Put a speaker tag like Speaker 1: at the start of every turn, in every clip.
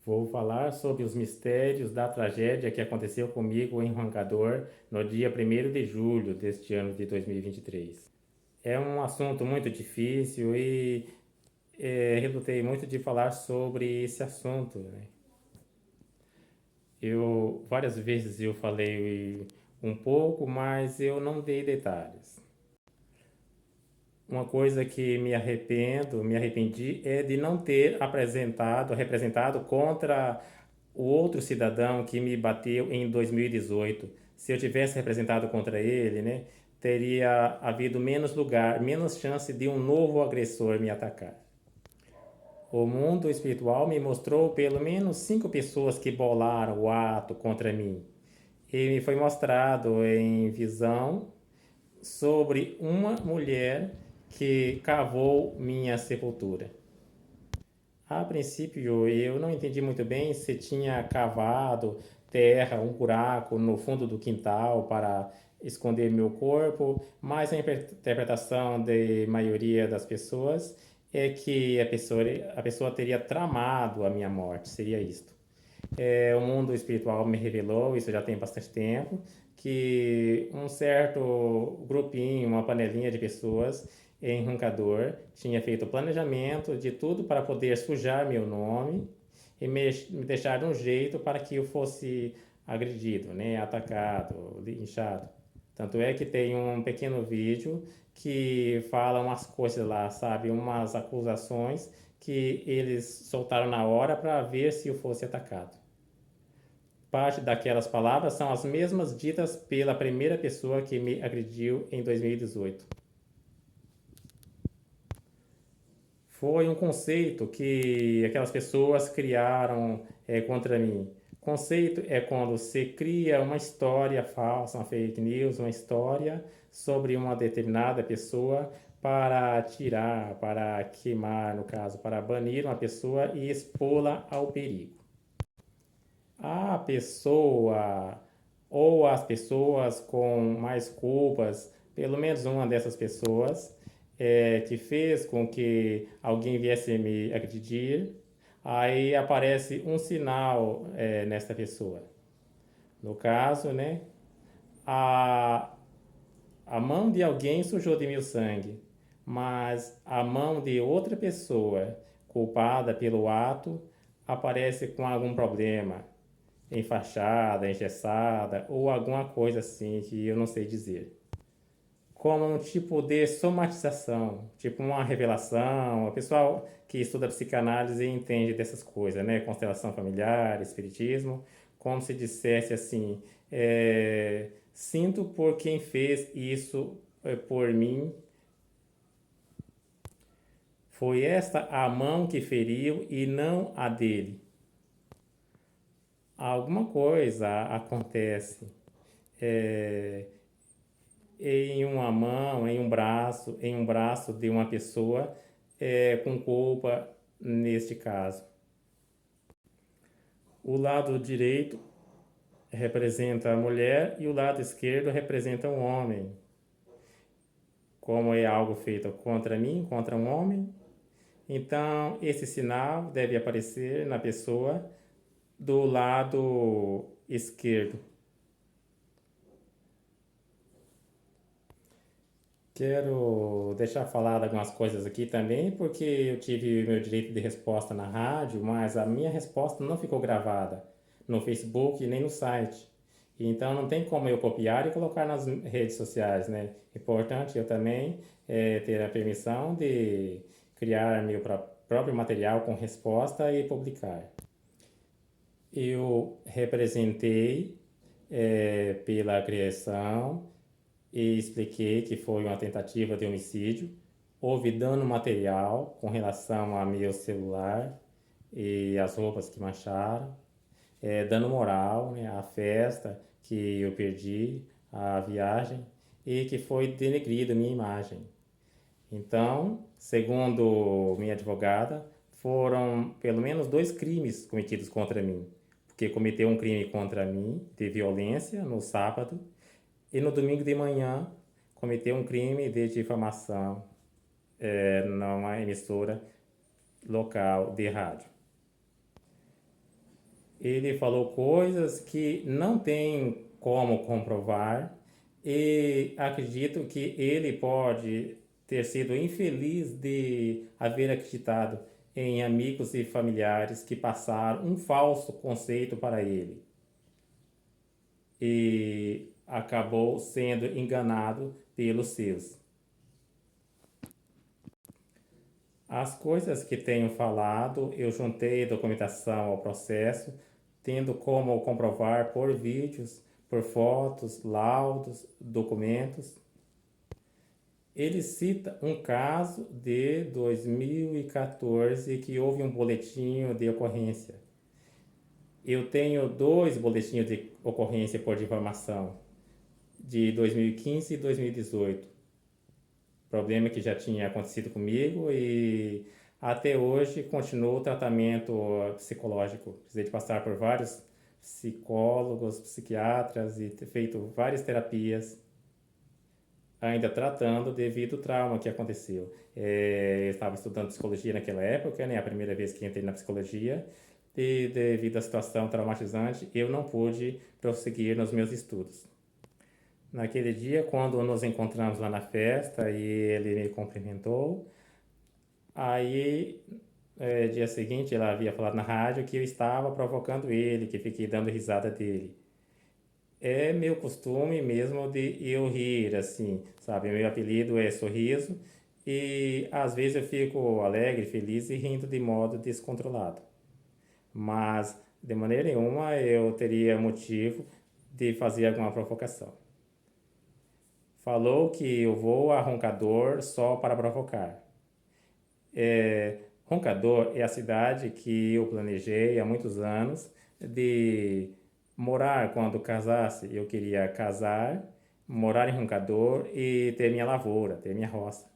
Speaker 1: Vou falar sobre os mistérios da tragédia que aconteceu comigo em Roncador no dia 1º de julho deste ano de 2023. É um assunto muito difícil e relutei muito de falar sobre esse assunto, né? Várias vezes eu falei um pouco, mas eu não dei detalhes. Uma coisa que me arrependi, é de não ter representado contra o outro cidadão que me bateu em 2018. Se eu tivesse representado contra ele, né, teria havido menos lugar, menos chance de um novo agressor me atacar. O mundo espiritual me mostrou pelo menos 5 pessoas que bolaram o ato contra mim. E me foi mostrado em visão sobre uma mulher que cavou minha sepultura. A princípio, eu não entendi muito bem se tinha cavado terra, um buraco no fundo do quintal para esconder meu corpo, mas a interpretação da maioria das pessoas é que a pessoa teria tramado a minha morte, seria isto. O mundo espiritual me revelou, isso já tem bastante tempo, que um certo grupinho, uma panelinha de pessoas em Roncador tinha feito o planejamento de tudo para poder sujar meu nome e me deixar de um jeito para que eu fosse agredido, né, atacado, linchado. Tanto é que tem um pequeno vídeo que fala umas coisas lá, sabe, umas acusações que eles soltaram na hora para ver se eu fosse atacado. Parte daquelas palavras são as mesmas ditas pela primeira pessoa que me agrediu em 2018. Foi um conceito que aquelas pessoas criaram contra mim. Conceito é quando você cria uma história falsa, uma fake news, uma história sobre uma determinada pessoa para tirar, para queimar, no caso, para banir uma pessoa e expô-la ao perigo. A pessoa ou as pessoas com mais culpas, pelo menos uma dessas pessoas, que fez com que alguém viesse me agredir, aí aparece um sinal nesta pessoa. No caso, né, a, a mão de alguém sujou de meu sangue, mas a mão de outra pessoa culpada pelo ato aparece com algum problema, enfaixada, engessada ou alguma coisa assim que eu não sei dizer. Como um tipo de somatização, tipo uma revelação. O pessoal que estuda psicanálise entende dessas coisas, né? Constelação familiar, espiritismo, como se dissesse assim: sinto por quem fez isso por mim. Foi esta a mão que feriu e não a dele. Alguma coisa acontece é, em uma mão, em um braço de uma pessoa com culpa neste caso. O lado direito representa a mulher e o lado esquerdo representa um homem. Como é algo feito contra mim, contra um homem, então esse sinal deve aparecer na pessoa do lado esquerdo. Quero deixar falado algumas coisas aqui também, porque eu tive meu direito de resposta na rádio, mas a minha resposta não ficou gravada no Facebook nem no site. Então não tem como eu copiar e colocar nas redes sociais, né? Importante eu também ter a permissão de criar meu próprio material com resposta e publicar. Eu representei pela criação e expliquei que foi uma tentativa de homicídio. Houve dano material com relação a meu celular e as roupas que mancharam. Dano moral, né, a festa que eu perdi, a viagem e que foi denegrido minha imagem. Então, segundo minha advogada, foram pelo menos 2 crimes cometidos contra mim. Porque cometeu um crime contra mim de violência no sábado e no domingo de manhã cometeu um crime de difamação numa emissora local de rádio. Ele falou coisas que não tem como comprovar e acredito que ele pode ter sido infeliz de haver acreditado em amigos e familiares que passaram um falso conceito para ele e acabou sendo enganado pelos seus. As coisas que tenho falado, eu juntei documentação ao processo, tendo como comprovar por vídeos, por fotos, laudos, documentos. Ele cita um caso de 2014 que houve um boletim de ocorrência. Eu tenho dois boletins de ocorrência por difamação, de 2015 e 2018. Problema que já tinha acontecido comigo e até hoje continuo o tratamento psicológico. Precisei de passar por vários psicólogos, psiquiatras e ter feito várias terapias, ainda tratando devido ao trauma que aconteceu. Eu estava estudando psicologia naquela época, né, a primeira vez que entrei na psicologia, e devido à situação traumatizante, eu não pude prosseguir nos meus estudos. Naquele dia, quando nos encontramos lá na festa e ele me cumprimentou, aí, dia seguinte, ela havia falado na rádio que eu estava provocando ele, que fiquei dando risada dele. É meu costume mesmo de eu rir, assim, sabe? Meu apelido é Sorriso e às vezes eu fico alegre, feliz e rindo de modo descontrolado. Mas de maneira nenhuma eu teria motivo de fazer alguma provocação. Falou que eu vou a Roncador só para provocar. Roncador é a cidade que eu planejei há muitos anos de morar quando casasse. Eu queria casar, morar em Roncador e ter minha lavoura, ter minha roça.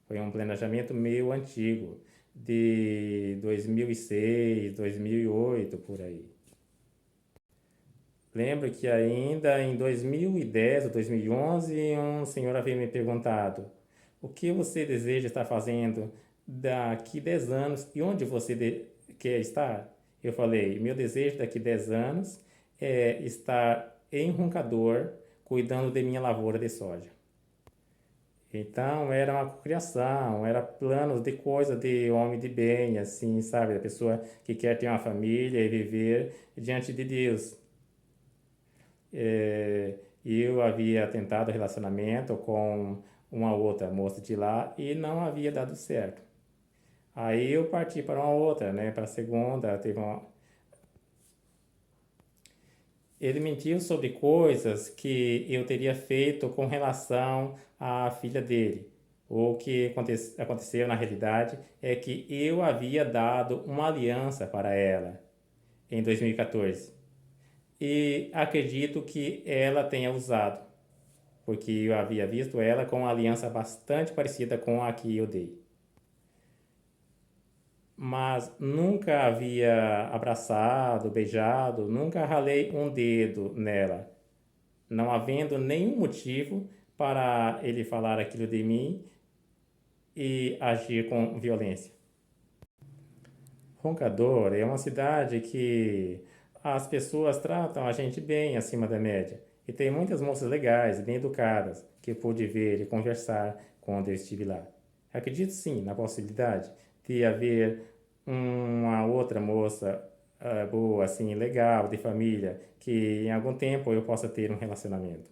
Speaker 1: Foi um planejamento meio antigo, de 2006, 2008, por aí. Lembro que ainda em 2010 ou 2011, um senhor havia me perguntado: o que você deseja estar fazendo daqui 10 anos e onde você quer estar? Eu falei: meu desejo daqui 10 anos é estar em Roncador, cuidando de minha lavoura de soja. Então era uma criação, era planos de coisa de homem de bem, assim, sabe? A pessoa que quer ter uma família e viver diante de Deus. Eu havia tentado relacionamento com uma outra moça de lá e não havia dado certo. Aí eu parti para uma outra, né? Para a segunda, ele mentiu sobre coisas que eu teria feito com relação à filha dele. O que aconteceu na realidade é que eu havia dado uma aliança para ela em 2014. E acredito que ela tenha usado, porque eu havia visto ela com uma aliança bastante parecida com a que eu dei. Mas nunca havia abraçado, beijado, nunca ralei um dedo nela, não havendo nenhum motivo para ele falar aquilo de mim e agir com violência. Roncador é uma cidade que as pessoas tratam a gente bem acima da média. E tem muitas moças legais, bem educadas, que eu pude ver e conversar quando eu estive lá. Acredito sim na possibilidade de haver uma outra moça boa, assim, legal, de família, que em algum tempo eu possa ter um relacionamento.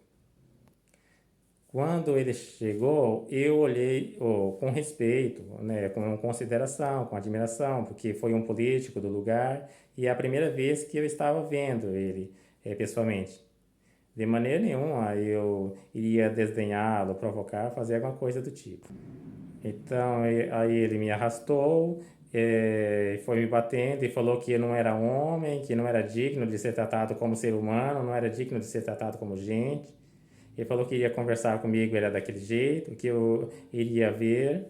Speaker 1: Quando ele chegou, eu olhei com respeito, né, com consideração, com admiração, porque foi um político do lugar e é a primeira vez que eu estava vendo ele pessoalmente. De maneira nenhuma eu iria desdenhá-lo, provocar, fazer alguma coisa do tipo. Então, aí ele me arrastou, foi me batendo e falou que eu não era homem, que não era digno de ser tratado como ser humano, não era digno de ser tratado como gente. Ele falou que iria conversar comigo, era daquele jeito, que eu iria ver.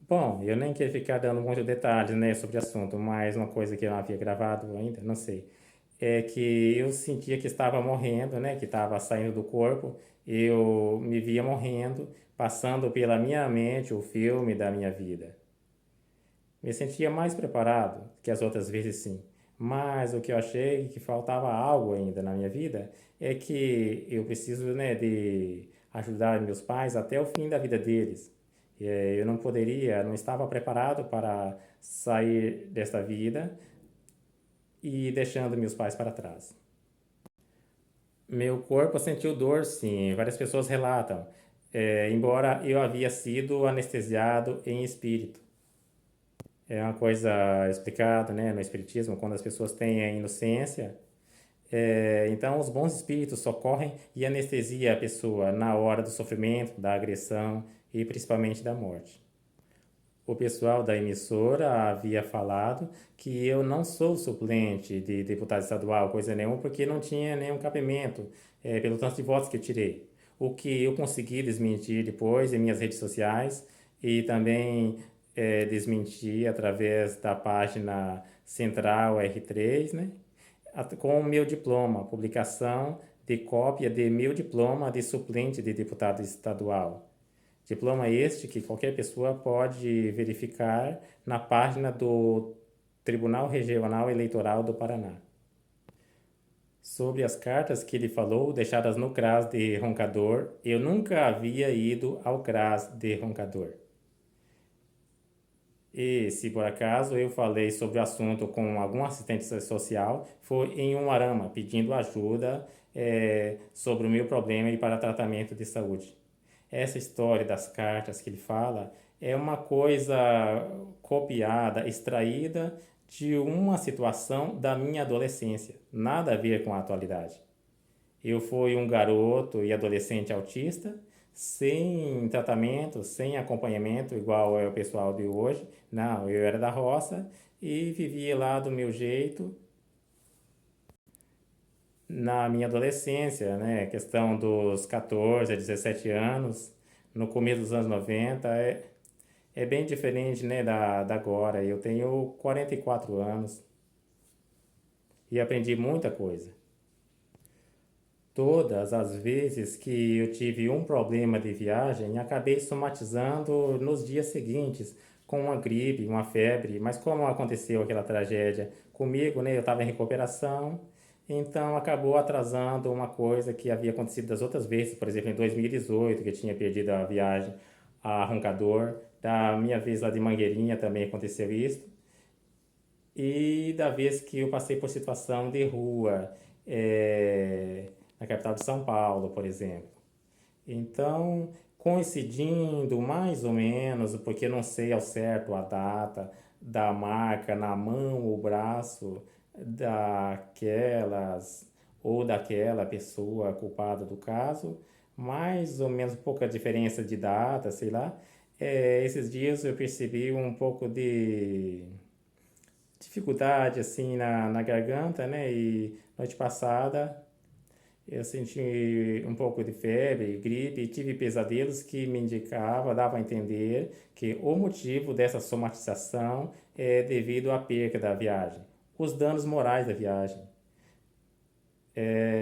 Speaker 1: Bom, eu nem queria ficar dando muitos detalhes, né, sobre o assunto, mas uma coisa que eu não havia gravado ainda, não sei, é que eu sentia que estava morrendo, né, que estava saindo do corpo, eu me via morrendo, passando pela minha mente o filme da minha vida. Me sentia mais preparado que as outras vezes, sim, Mas o que eu achei que faltava algo ainda na minha vida é que eu preciso, né, de ajudar meus pais até o fim da vida deles. Eu não poderia, não estava preparado para sair desta vida e deixando meus pais para trás. Meu corpo sentiu dor, sim. Várias pessoas relatam. Embora eu havia sido anestesiado em espírito. É uma coisa explicada, né, no espiritismo, quando as pessoas têm a inocência. Então, os bons espíritos socorrem e anestesia a pessoa na hora do sofrimento, da agressão e principalmente da morte. O pessoal da emissora havia falado que eu não sou suplente de deputado estadual, coisa nenhuma, porque não tinha nenhum cabimento, pelo tanto de votos que eu tirei. O que eu consegui desmentir depois em minhas redes sociais e também desmenti através da página Central R3, né? Com o meu diploma, publicação de cópia de meu diploma de suplente de deputado estadual. Diploma este que qualquer pessoa pode verificar na página do Tribunal Regional Eleitoral do Paraná. Sobre as cartas que ele falou, deixadas no CRAS de Roncador, eu nunca havia ido ao CRAS de Roncador. E se por acaso eu falei sobre o assunto com algum assistente social, foi em um arama, pedindo ajuda sobre o meu problema e para tratamento de saúde. Essa história das cartas que ele fala é uma coisa copiada, extraída de uma situação da minha adolescência, nada a ver com a atualidade. Eu fui um garoto e adolescente autista, sem tratamento, sem acompanhamento, igual é o pessoal de hoje. Não, eu era da roça e vivia lá do meu jeito na minha adolescência, né? Questão dos 14 a 17 anos, no começo dos anos 90, é bem diferente, né, da agora. Eu tenho 44 anos e aprendi muita coisa. Todas as vezes que eu tive um problema de viagem, acabei somatizando nos dias seguintes, com uma gripe, uma febre. Mas como aconteceu aquela tragédia comigo, né? Eu estava em recuperação, então acabou atrasando uma coisa que havia acontecido das outras vezes. Por exemplo, em 2018, que eu tinha perdido a viagem a Roncador. Da minha vez lá de Mangueirinha também aconteceu isso. E da vez que eu passei por situação de rua, na capital de São Paulo, por exemplo. Então, coincidindo mais ou menos, porque eu não sei ao certo a data da marca na mão ou braço daquelas ou daquela pessoa culpada do caso, mais ou menos pouca diferença de data, sei lá. Esses dias eu percebi um pouco de dificuldade assim na garganta, né? E noite passada eu senti um pouco de febre, gripe, e tive pesadelos que me indicava, dava a entender que o motivo dessa somatização é devido à perca da viagem, os danos morais da viagem.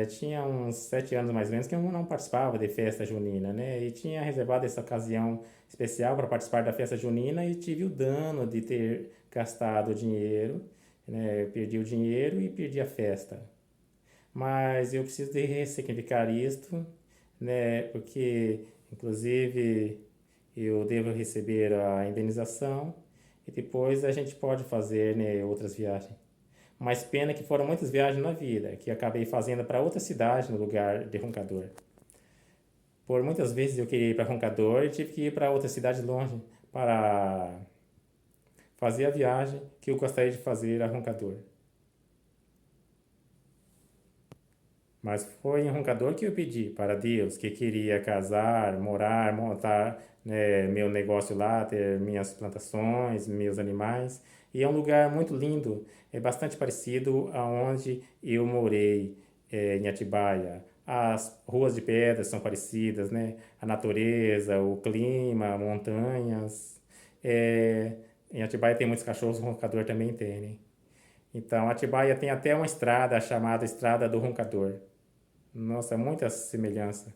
Speaker 1: Tinha uns 7 anos mais ou menos que eu não participava de festa junina, né? E tinha reservado essa ocasião especial para participar da festa junina e tive o dano de ter gastado o dinheiro, né? Eu perdi o dinheiro e perdi a festa. Mas eu preciso de ressignificar isto, né? Porque, inclusive, eu devo receber a indenização e depois a gente pode fazer, né, outras viagens. Mas pena que foram muitas viagens na vida, que acabei fazendo para outra cidade no lugar de Roncador. Por muitas vezes eu queria ir para Roncador e tive que ir para outra cidade longe para fazer a viagem que eu gostaria de fazer a Roncador. Mas foi em Roncador que eu pedi para Deus que queria casar, morar, montar, né, meu negócio lá, ter minhas plantações, meus animais. E é um lugar muito lindo, é bastante parecido aonde eu morei, em Atibaia. As ruas de pedra são parecidas, né? A natureza, o clima, montanhas. É, em Atibaia tem muitos cachorros, Roncador também tem, né? Então, Atibaia tem até uma estrada chamada Estrada do Roncador. Nossa, muita semelhança.